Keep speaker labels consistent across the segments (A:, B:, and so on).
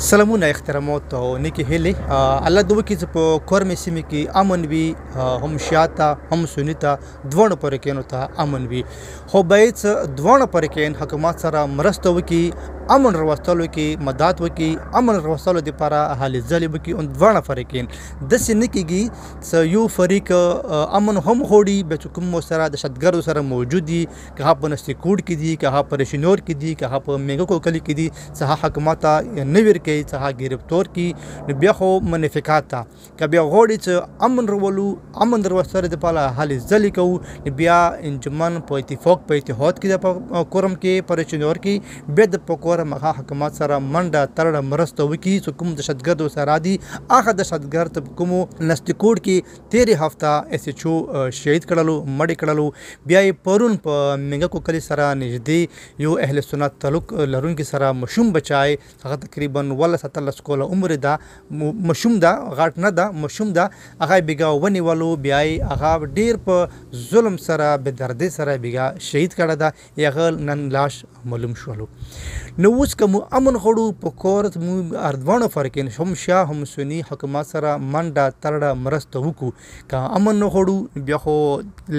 A: سلامونه احترامات او نیکی هیلې الله دوی کې چې په کورمې سیمې کې امن وي هم شیعه هم سني ته دواړو پرکینو ته امن وي خو باید دواړو پرکین حکومت سره مرسته وکړي امن راوستلو کې مدد وکړي امن راوستلو دپاره هلې ځلې وکړي او دواړه فریقین داسې نه کېږي چې یو فریق امن هم غواړي بیا چې کوم سره دهشتګردو سره موجود دي که هغه په نستې کوټ کې دي که هغه په رشنور کې دي که هغه په میږکو کلي کې دي چې هغه حکومت ته نه ورکوي چې هغه ګرفتار کړي نو بیا خو منافقات ته که بیا غواړي چې امن راولو امن راوستلو دپاره هلې ځلې کوو نو بیا انجمن په اتفاق په اتحاد کې د کورم کې په رشنور کې بیا د په کورم هغه حکومت سره منډه ترړه مرسته وکړي چې کوم دهشتګردو سره دي هغه دهشتګرد په کومو نستې کوټ کې تېرې هفته ایس ایچ او شهید کړلو مړې کړلو بیا یې پرون په میږکو کلي سره نږدې یو اهل سنت تعلق لرونکي سره مشوم بچای هغه تقریبا 17 کاله عمر ده مشوم ده غټ نه ده مشوم ده هغه بیګا ونیولو بیا یې هغه ډېر په ظلم سره بېدردۍ سره بیګا شهید کړی ده هغه نن لاش معلوم شولو نو اوس که مو امن غواړو په کور مو دواړو فرقین هم شیعه هم سني حکومت سره منډه ترړه مرسته وکړو که امن نه غواړو بیا خو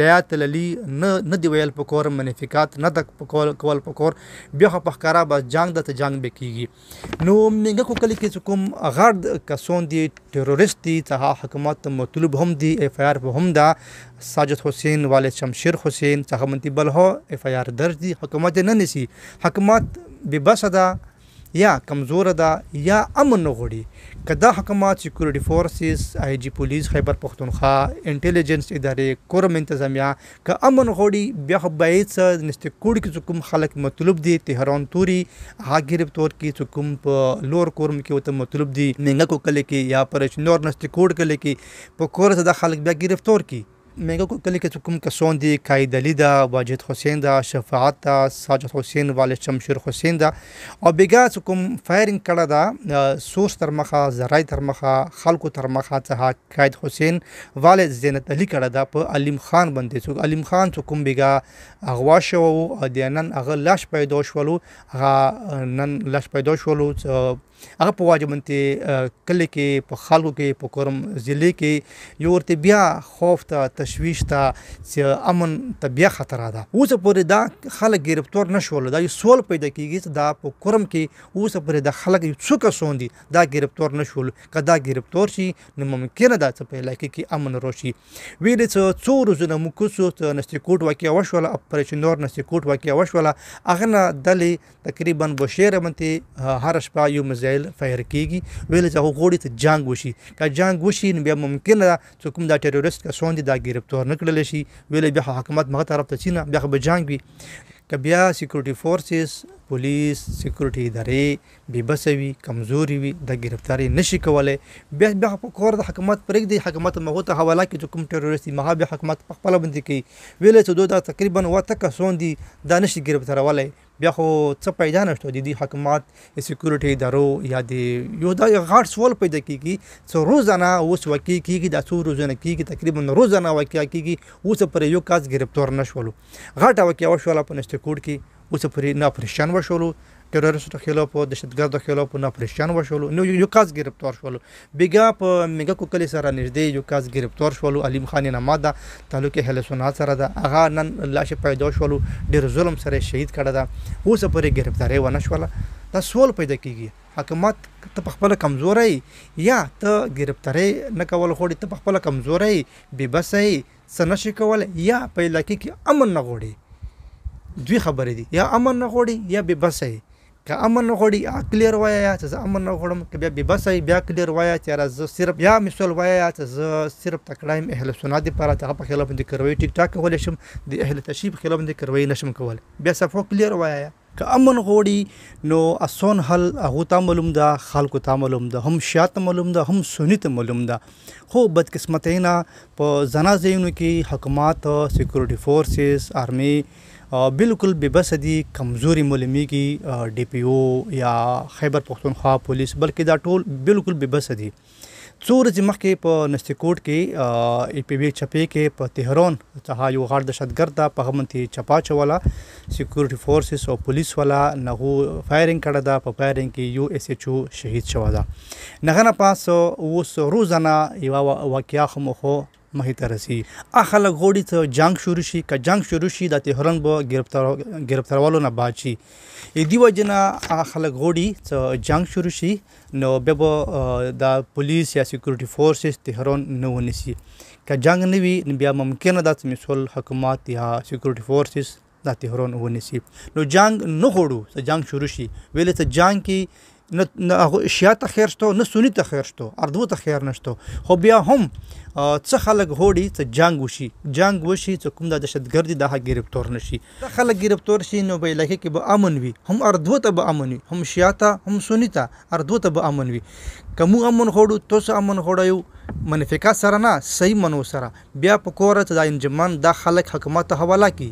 A: لیات للي نه دی ویل په کور منافقات نه د کول په کور بیا خو په ښکاره به جنګ ده ته جنګ به کېږي نو میږکو کلي کې چې کوم غټ کسان دي ټروریست دي چې هغه حکومت مطلوب هم دي اف آی آر به هم ده ساجد حسین والد شمشیر حسین چې هغه منتي بلها اف آی آر درج دي حکومت نه نیسي حکومت بېبسه ده یا کمزوره ده یا امن نه غواړي که دا حکومت سیکورټي فورسز آی جي پولیس خیبر پښتونخوا انټیلیجنس ادارې کورم انتظامیه که امن غواړي بیا خو باید څه نستې کوټ کې چې کوم خلک مطلوب دي تهران توري هغه ګرفتار کړي چې کوم په لور کورم کې ورته مطلوب دي میږکو کلي کې یا په رشنور نستې کوټ کلي کې په کور څه دا خلک بیا ګرفتار کړي میږکو کلي کې چې کوم کسان دي قاید علي ده واجد حسین ده شفاعت ده ساجد حسین والد شمشیر حسین ده او بیګا چې کوم فایرینګ کړی ده سورس تر مخه ذرای تر مخه خلکو تر مخه څخه قاید حسین والد زینت علي کړی ده په علیم خان باندې څوک علیم خان چې کوم بیګا اغوا شو او د نن هغه لاش پیدا شولو هغه نن لاش پیدا شولو هغه په واجبنتې کلي کې په خلکو کې په کورم ضلع کې یو ورته بیا خوف ته تشویش ته چې امن ته بیا خطره ده اوسه پورې دا خلک ګرفتار نه شول دا یو سوال پیدا کېږي چې دا په کورم کې اوسه پورې د خلک یو څو کسان دي دا ګرفتار نه شول که دا ګرفتار شي نو ممکنه ده چې په علاقې کې امن راشي ویلې چې څو ورځونه موږ کوڅو نستې کوټ واقعه وشوله اپریشن نور نستې کوټ واقعه وشوله هغه نه ډلې تقریبا بشیر منتې هر شپه یو مزایل فایر کېږي ویلې چې هغه غواړي چې جنګ وشي که جنګ وشي نو بیا ممکنه ده چې کوم دا ټروریست کسان دي دا ګرفتار نه کړلی شي ویلې بیا حکومت مغه طرف ته ځي نه بیا خو به جنګ وي که بیا سیکورټي فورسز پولیس سیکورټي ادارې بېبسه وي کمزوري وي د ګرفتاري نشي کولی بیا په کور د حکومت پرېږدي حکومت مغو ته حواله کړي چې کوم ټروریست دي مغه بیا حکومت په خپله باندې کوي ویلې چې دوی دا تقریبا 8 کسان دي دا نشي ګرفتارولی بیا خو څه پیدا نشته د دې حکومت سیکورټي ادارو یا د یو دا غټ سوال پیدا کېږي چې روزانه اوس واقع کېږي دا څو روزانه کېږي تقریبا روزانه واقع کېږي اوس پرې یو کس ګرفتار نه شولو غټه واقعه وشوله په نستې کوټ کې اوس پرې نه اپریشن وشولو ټروریستو خلاف او دهشتګردو خلاف نه اپریشن وشولو نو یو کس ګرفتار شولو بیګا په میږکو کلي سره نږدې یو کس ګرفتار شولو علیم خان نماد تعلق اهل سنت سره ده هغه نن لاش پیدا شولو ډېر ظلم سره شهید کړی ده اوس پرې ګرفتاري ونه شوله دا سوال پیدا کېږي حکومت ته په خپله کمزوری یا ته ګرفتاري نه کول غواړي ته په خپله کمزوری بېبسه څه نشي کولی یا په علاقې کې امن نه غواړي دوی خبرې دي یا امن نه غواړي یا بېبسه که امن نه غواړي کلیر وایه چې زه امن نه غواړم که بیا بېبسه بیا کلیر وایه چې یاره زه صرف یا مثال وایه چې زه صرف تکړه یم اهل سنت دپاره چې هغه په خلاف باندې کاروایي ټیک ټاک کولی شم د اهل تشیع په خلاف باندې کاروایي نشم کولی بیا صفا کلیر وایه که امن غواړي نو اسان حل هغو ته معلوم ده خلکو ته معلوم ده هم شیعه ته معلوم ده هم سني ته معلوم ده خو بدقسمتۍ نه په زنا ځایونو کې حکومت سیکورټي فورسز آرمي بالکل بېبسه دي کمزوري معلومیږي ډي پی او یا خیبر پښتونخوا پولیس بلکې دا ټول بالکل بېبسه دي څو ورځې مخکې په نستیکوټ کې ای پی بی چپې کې په تهران څخه یو غاړ دهشتګرد ده په هغه باندې چپا چوله سیکورټي فورسز او پولیس والا نهو فایرینګ کړې ده په فایرینګ کې یو ایس ایچ او شهید شوی ده نه نه پاس اوس روزانه یوه واقعه خو مخې ته رسي خلک غواړي څه جنګ شروع شي که جنګ شروع شي د تهران به ګرفتارولو نه بعد شي دې وجې نه خلک غواړي څه جنګ شروع شي نو بیا به د پولیس یا سیکورټي فورسز تهران نه ونیسي که جنګ نه وي نو بیا ممکنه ده چې مثال حکومت یا سیکورټي فورسز د تهران ونیسي نو جنګ نه غواړو چې جنګ شروع شي ویلې څه جنګ کې نه شیعه ته خیر شته نه سني ته خیر شته اردو ته خیر نشته خو بیا هم څه خلک غواړي چې جنګ وشي چې کوم د دهشتګردي دغه ګرفتار نشي خلک ګرفتار شي نو به علاقې کې به امن وي هم اردو ته به امن وي هم شیعه ته هم سني ته اردو ته به امن وي که موږ امن غواړو تاسو امن غواړئ منافقت سره نه صحیح منو سره بیا په کوره چې دا انجمن دا خلک حکومت ته حواله کړي